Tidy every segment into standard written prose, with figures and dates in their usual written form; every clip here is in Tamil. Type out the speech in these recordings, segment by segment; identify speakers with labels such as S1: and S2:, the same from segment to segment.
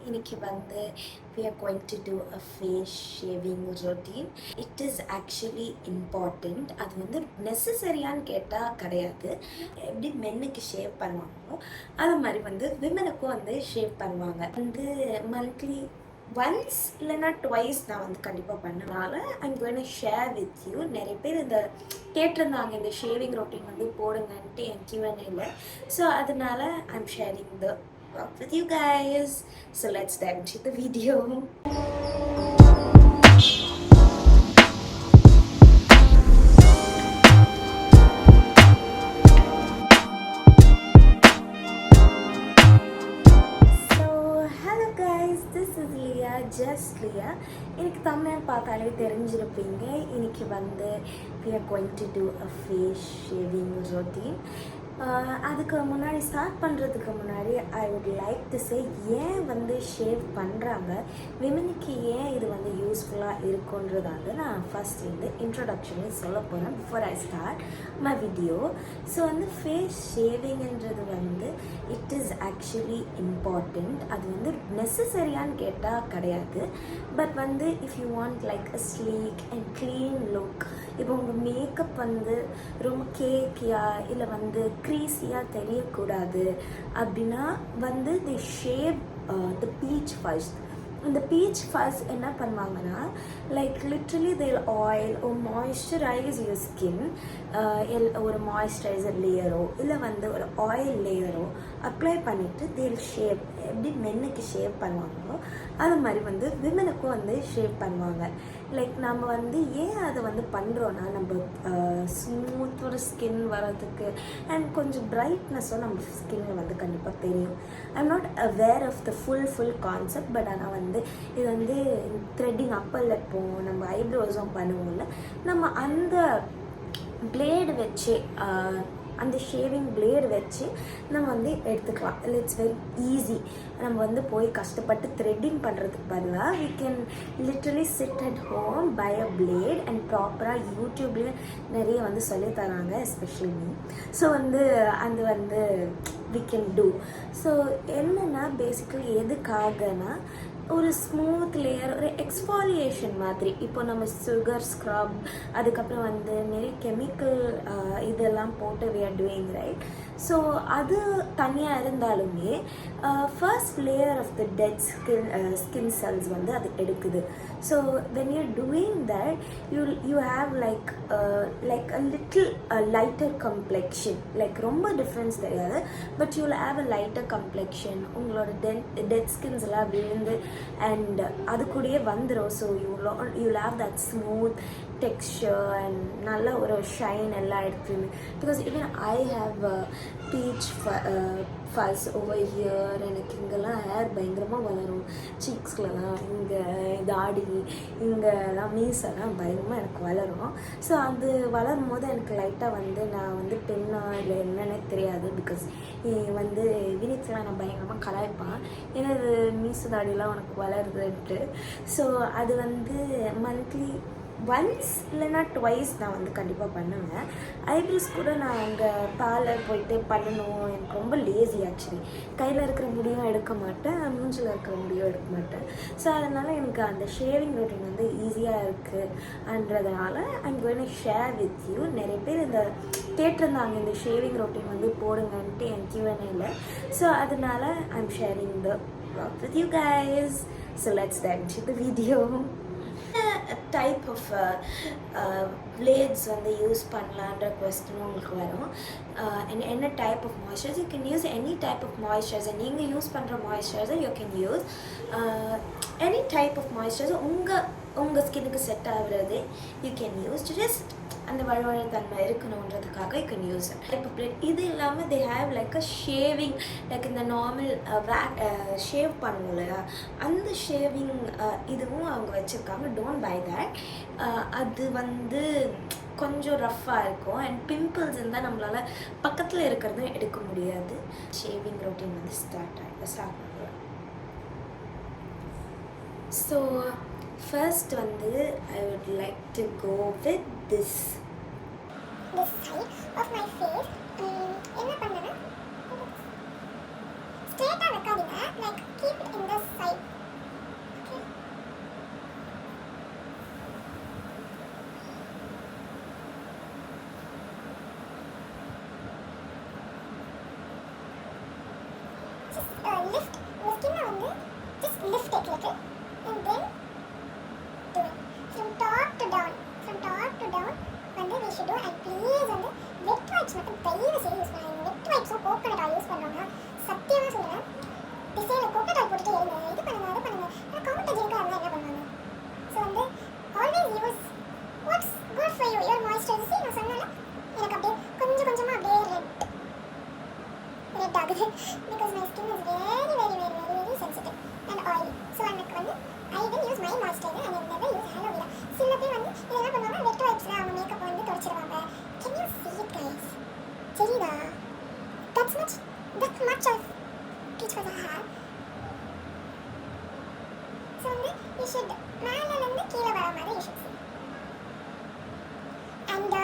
S1: இன்னைக்கு வந்து we are going to do a face shaving routine. It is actually important. அது வந்து நெசசரியான்னு கேட்டால் கிடையாது. எப்படி மென்னுக்கு ஷேவ் பண்ணுவாங்களோ அது மாதிரி வந்து விமனுக்கும் வந்து ஷேவ் பண்ணுவாங்க. வந்து மந்த்லி ஒன்ஸ் இல்லைன்னா டுவைஸ் நான் வந்து கண்டிப்பாக பண்ணனால I'm going to share with you. நிறைய பேர் இந்த கேட்டிருந்தாங்க இந்த ஷேவிங் ரொட்டீன் வந்து போடுங்கன்ட்டு என் Q&Aல. ஸோ அதனால I'm sharing the with you guys. So let's dive into the video. Just Leah. இன்னைக்கு thumbnail பார்த்தாலே தெரிஞ்சிருப்பீங்க. இன்னைக்கு வந்து we are going to do a face shaving routine. அதுக்கு முன்னாடி ஸ்டார்ட் பண்ணுறதுக்கு முன்னாடி ஐ வுட் லைக் டு சே ஏன் வந்து ஷேவ் பண்ணுறாங்க, விமனுக்கு ஏன் இது வந்து யூஸ்ஃபுல்லாக இருக்குன்றதாக நான் ஃபஸ்ட் வந்து இன்ட்ரொடக்ஷனே சொல்ல போகிறேன் before I start my video. So வந்து ஃபேஸ் ஷேவிங்ன்றது வந்து இட் இஸ் ஆக்சுவலி இம்பார்ட்டண்ட். அது வந்து நெசசரியான்னு கேட்டால் கிடையாது. பட் வந்து if you want like a sleek and clean look, இப்போ உங்கள் மேக்கப் வந்து ரொம்ப கேக்கியாக இல்லை வந்து க்ரீஸியாக தெரியக்கூடாது அப்படின்னா வந்து the shave the peach fuzz. இந்த பீச் ஃபர்ஸ்ட் என்ன பண்ணுவாங்கன்னா like literally they'll oil or moisturise your skin. ஒரு மாய்ஸ்சரைசர் லேயரோ இல்லை வந்து ஒரு ஆயில் லேயரோ அப்ளை பண்ணிவிட்டு தேல் ஷேவ். எப்படி மென்னுக்கு ஷேவ் பண்ணுவாங்களோ அது மாதிரி வந்து விமனுக்கும் வந்து ஷேவ் பண்ணுவாங்க. லைக் நம்ம வந்து ஏன் அதை வந்து பண்ணுறோன்னா நம்ம ஸ்மூத் ஒரு ஸ்கின் வர்றதுக்கு அண்ட் கொஞ்சம் பிரைட்னஸும் நம்ம ஸ்கின்னில் வந்து கண்டிப்பாக தெரியும். I'm not aware of the full concept. But ஆனால் வந்து இது வந்து த்ரெட்டிங் அப்பர் லிப்பும் நம்ம ஐப்ரோஸும் பண்ணுவோம்ல, நம்ம அந்த பிளேடு வச்சு அந்த ஷேவிங் பிளேடு வச்சு நம்ம வந்து எடுத்துக்கலாம். It's very easy. நம்ம வந்து போய் கஷ்டப்பட்டு த்ரெட்டிங் பண்ணுறதுக்கு பதிலாக we can literally sit at home by a blade and ப்ராப்பராக யூடியூப்லேயும் நிறைய வந்து சொல்லித்தராங்க, எஸ்பெஷலி மீ. ஸோ வந்து அது வந்து வி கேன் டூ. ஸோ என்னென்னா பேசிக்கலி எதுக்காகனா ஒரு ஸ்மூத் லேயர், ஒரு எக்ஸ்ஃபாலியேஷன் மாதிரி. இப்போ நம்ம சுகர் ஸ்க்ரப், அதுக்கப்புறம் வந்து நிறைய கெமிக்கல் இதெல்லாம் போட்டு we are doing right. So அது தனியாக இருந்தாலுமே first layer of the dead skin cells வந்து அது எடுக்குது. So when you're doing that you have like a little lighter complexion. Like ரொம்ப டிஃப்ரென்ஸ் தெரியாது, but you will have a lighter complexion. உங்களோட டெட் ஸ்கின்ஸ் எல்லாம் விழுந்து அண்ட் அது கூடயே வந்துடும். So you have that smooth texture and நல்ல ஒரு ஷைன் எல்லா இடத்துலையுமே. Because even I have peach fuzz over here. எனக்கு இங்கெல்லாம் ஹேர் பயங்கரமாக வளரும், சீக்ஸ்லலாம், இங்கே தாடி, இங்கெல்லாம் மீஸெல்லாம் பயங்கரமாக எனக்கு வளரும். ஸோ அது வளரும் போது எனக்கு லைட்டாக வந்து நான் வந்து பெண்ணா இல்லை என்னன்னே தெரியாது. பிகாஸ் வந்து வினித்லாம் நான் பயங்கரமாக கலாய்ப்பான், ஏன்னா அது மீசு தாடிலாம் உனக்கு வளருதுன்ட்டு. ஸோ அது வந்து மந்த்லி ஒன்ஸ் இல்லைன்னா டுவைஸ் நான் வந்து கண்டிப்பாக பண்ணுவேன். ஐப்ரோஸ் கூட நான் அங்கே பார்லர் போயிட்டு பண்ணணும். எனக்கு ரொம்ப லேசி ஆக்சுவலி. கையில் இருக்கிற முடியும் எடுக்க மாட்டேன், மூஞ்சில் இருக்கிற முடியும் எடுக்க மாட்டேன். ஸோ அதனால் எனக்கு அந்த ஷேவிங் ரொட்டீன் வந்து ஈஸியாக இருக்குன்றதுனால I'm going to share with you. நிறைய பேர் இந்த கேட்டிருந்தாங்க இந்த ஷேவிங் ரொட்டீன் வந்து போடுங்கன்ட்டு என் Q&Aல. ஸோ அதனால I'm sharing the with you guys. So let's dive into the video. Type of blades வந்து யூஸ் பண்ணலான்ற கொஸ்டின் உங்களுக்கு வரும். என்ன type of moisturiser you can use. Any type of moisturiser நீங்கள் யூஸ் பண்ணுற moisturiser you can use. Any type of moisturiser உங்கள் ஸ்கின்னுக்கு செட் ஆகுறது யூ கேன் யூஸ். ஜஸ்ட் அந்த வழுவழுத்தன்மை இருக்கணுன்றதுக்காக you can use type of blade. இது இல்லாமல் they have like a shaving, like இந்த நார்மல் ஷேவ் பண்ணுவோம் இல்லையா, அந்த ஷேவிங் இதுவும் அவங்க வச்சுருக்காங்க. Don't buy that. அது வந்து கொஞ்சம் ரஃப்பாக இருக்கும் அண்ட் பிம்பிள்ஸ் இருந்தால் நம்மளால் பக்கத்தில் இருக்கிறதும் எடுக்க முடியாது. ஷேவிங் ரொட்டீன் வந்து ஸ்டார்ட் பண்ணுவோம். ஸோ ஃபர்ஸ்ட் வந்து I would like to go with this
S2: side of my face. என்ன பண்ணனா ஸ்ட்ரைட்டா வைக்காதீங்க, like keep it in the side. you should மேலேருந்து கீழே வர மாதிரி you should see. And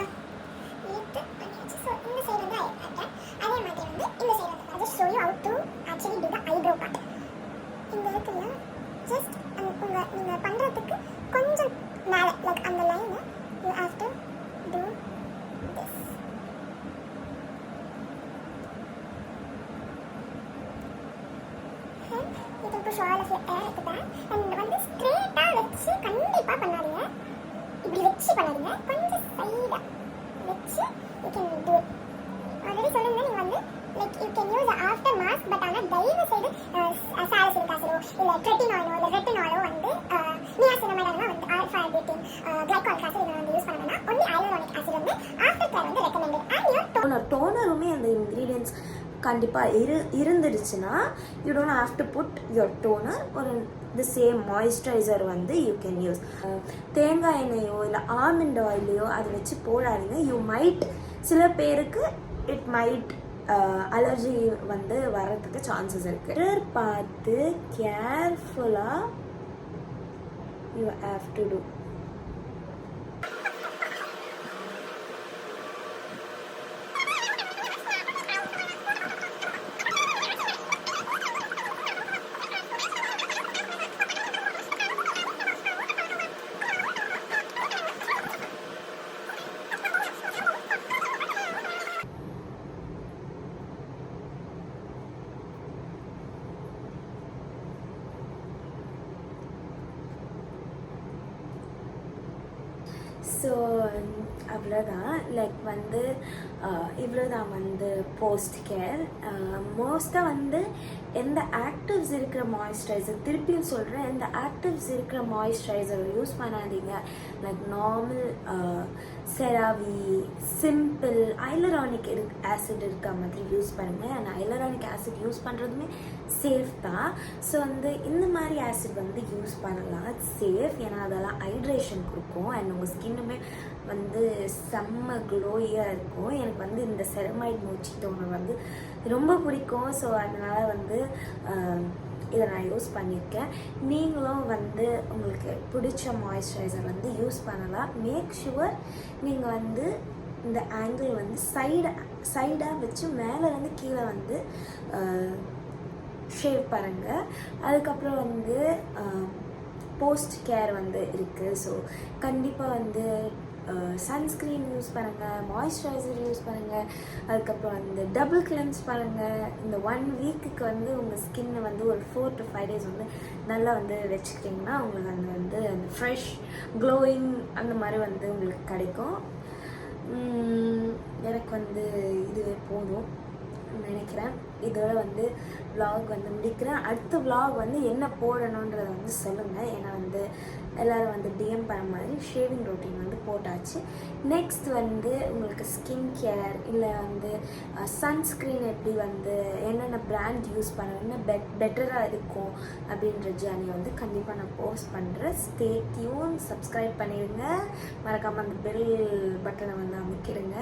S2: இது பண்ணியாச்சு. ஸோ இந்த சைடு வந்து ஐப்ரோட்டேன். அதே மாதிரி வந்து இந்த சைடு வந்து I'll just show you how to actually do the eyebrow part. இந்த இருக்குல்ல ஜஸ்ட் நீங்கள் பண்ணுறதுக்கு கொஞ்சம் மேலே லைக் அந்த லைனை you have to do this. You can push all of your hair at the back and வந்து ஸ்ட்ரெயிட்டா வச்சு கண்டிப்பா பண்ணாதீங்க. இப்படி வச்சு பண்ணாதீங்க. கொஞ்சம் சைடா வச்சு you can do it. Already சொன்னேன் நீங்க வந்து like you can use after mask but ஆனா தயவு செய்து சாலிசிலிக் ஆசிடோ இல்ல ட்ரெட்டினாலோ இல்ல ரெட்டினாலோ வந்து நியாசினமைடானா வந்து ஆல்ஃபா பியூட்டின் கிளைகாலிக் ஆசிட் இதை வந்து யூஸ் பண்ண வேண்டாம். only hyaluronic acid வந்து after care வந்து recommended. And your
S1: டோனருமே அந்த இன்க்ரீடியன்ட்ஸ் கண்டிப்பாக இருந்துடுச்சுன்னா you don't have to put your toner ஒரு தி சேம் மாய்ஸ்சரைசர் வந்து யூ கேன் யூஸ். தேங்காய் எண்ணெயோ இல்லை ஆல்மண்ட் ஆயிலையோ அதை வச்சு போடாதீங்க. யூ மைட் சில பேருக்கு இட் மைட் அலர்ஜி வந்து வர்றதுக்கு சான்சஸ் இருக்குது. பார்த்து கேர்ஃபுல்லாக you have to do. So அவ்வளோதான் லைக் வந்து இவ்வளோதான் வந்து போஸ்ட் கேர். மோஸ்ட்டாக வந்து எந்த ஆக்டிவ்ஸ் இருக்கிற மாய்ஸ்சரைசர் திருப்பியும் சொல்கிறேன், எந்த ஆக்டிவ்ஸ் இருக்கிற மாய்ஸ்சரைசர் யூஸ் பண்ணாதீங்க. Like normal CeraVe simple hyaluronic acid இருக்க மாதிரி யூஸ் பண்ணுங்கள். அண்ட் ஹைலரானிக் ஆசிட் யூஸ் பண்ணுறதுமே சேஃப் தான். ஸோ வந்து இந்த மாதிரி ஆசிட் வந்து யூஸ் பண்ணலாம், சேஃப். ஏன்னா அதெல்லாம் ஹைட்ரேஷன் கொடுக்கும் அண்ட் உங்கள் ஸ்கின்னுமே வந்து செம்ம க்ளோயாக இருக்கும். எனக்கு வந்து இந்த செரமைட் மூச்சி டோனர் வந்து ரொம்ப பிடிக்கும். ஸோ அதனால் வந்து இதை நான் யூஸ் பண்ணியிருக்கேன். நீங்களும் வந்து உங்களுக்கு பிடிச்ச மாய்ஸ்சரைசர் வந்து யூஸ் பண்ணலாம். மேக் ஷுவர் நீங்கள் வந்து இந்த ஆங்கிள் வந்து சைடாக வச்சு மேலே வந்து கீழே வந்து ஷேவ் பாருங்கள். அதுக்கப்புறம் வந்து போஸ்ட் கேர் வந்து இருக்குது. ஸோ கண்டிப்பாக வந்து சன்ஸ்க்ரீன் யூஸ் பண்ணுங்கள், மாய்ஸ்சரைசர் யூஸ் பண்ணுங்கள். அதுக்கப்புறம் வந்து டபுள் கிளென்ஸ் பண்ணுங்கள். இந்த 1 வீக்குக்கு வந்து உங்கள் ஸ்கின்னை வந்து ஒரு 4 to 5 days வந்து நல்லா வந்து வச்சுக்கிட்டிங்கன்னா உங்களுக்கு அந்த வந்து அந்த ஃப்ரெஷ் க்ளோயிங் அந்த மாதிரி வந்து உங்களுக்கு கிடைக்கும். எனக்கு வந்து இதுவே போதும் நினைக்கிறேன். இதோட வந்து vlog வந்து முடிக்கிறேன். அடுத்த vlog வந்து என்ன போடணுன்றதை வந்து சொல்லுங்கள். ஏன்னா வந்து எல்லோரும் வந்து டிஎம் பண்ண மாதிரி ஷேவிங் ரொட்டீன் வந்து போட்டாச்சு. நெக்ஸ்ட் வந்து உங்களுக்கு ஸ்கின் கேர் இல்லை வந்து சன்ஸ்க்ரீன் எப்படி வந்து என்னென்ன பிராண்ட் யூஸ் பண்ணணும்னு பெட்டராக இருக்கும் அப்படின்ற ஜேர்னி வந்து கண்டிப்பாக நான் போஸ்ட் பண்ணுறேன். ஸ்டே டியூன், சப்ஸ்கிரைப் பண்ணிடுங்க, மறக்காமல் அந்த பெல் பட்டனை வந்து அமைக்கிடுங்க.